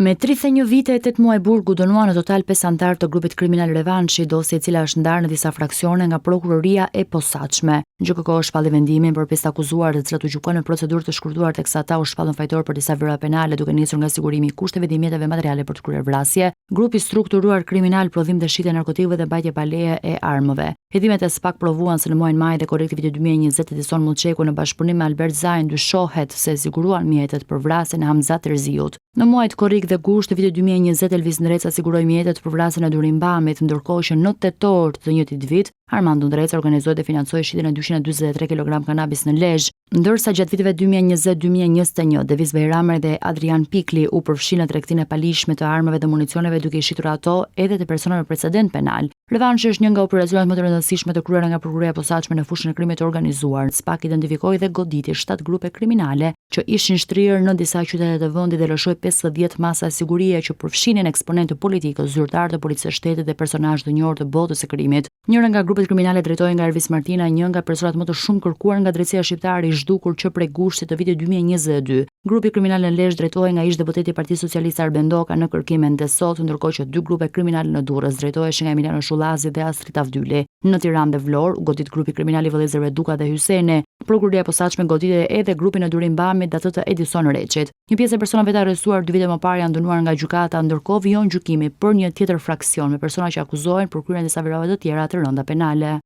Me 31 vite e 8 muaj burgu dënuan në total 5 anëtar të grupit kriminal Revanshi, dosje e cila është ndarë në disa fraksione nga prokuroria e posaçme. GJKK shpalli vendimin për 5 akuzuar, të cilët u gjykuan në procedurë të shkurtuar teksa ata u shpallën fajtor për disa vëra penale, duke nisur nga sigurimi i kushteve dhe mjeteve materiale për të kryer vrasje, grupi strukturuar kriminal, prodhim dhe shitje narkotikëve dhe mbajtje pa leje e armëve. Hetimet e SPAK provuan se në muajin maj dhe korrekt vitit 2020 Edison Mullçeku në bashkëpunim me Albert Zain dyshohet se siguruan mjetet për vrasjen e Hamzat Terziut. Në muajt korrik dhe gusht të vitit 2020 Elvis Ndreca siguroi mjetet për vrasjen e Durim Bamit, ndërkohë që në tetor të njëjtit vit Armando Ndreca organizoi dhe financoi shitjen e 243 kg kanabis në Lezhë, ndërsa gjatë viteve 2020-2021 Devis Bejrami dhe Adrian Pikli u përfshin në tregtinë e palishme të armëve dhe municioneve duke i shitur ato edhe të personave me precedent penal. Revanshi është një nga operacionet më të rëndësishme të kryera nga prokuroria e posaçme në fushën e krimit të organizuar. SPAK identifikoi dhe goditi 7 grupe kriminale që ishin shtrirë në disa qytete të vendit dhe lëshoi 50 masa sigurie që përfshinin eksponentë politikës, zyrtarë të policisë së shtetit dhe personazhe të njohur të botës së krimit. Njëra nga grupet kriminale drejtohej nga Ervis Martina, një nga personat më të shumë kërkuar nga drejtësia shqiptare, i zhdukur që prej gushtit të vitit 2022. Grupi kriminal në Lezhë drejtohej nga ish-deputeti i Partisë Socialiste Arben Doka në kërkimin e sot, ndërkohë që 2 grupe kriminale në Durrës drejtoheshin nga Emiliano Shullazi dhe Astrid Avdyli. Në Tiranë dhe Vlorë u godit grupi kriminal i vëllezërve Duka dhe Hyseni. Prokuroria e posaçme goditi edhe grupin e Durim Bamit dhe atë të Edison Reçit. Një pjesë e personave të arrestuar 2 vite më parë janë dënuar nga gjykata, ndërkohë vijon gjykimi për një tjetër fraksion me persona që akuzohen për kryen disa verave të tjera të rënda penale.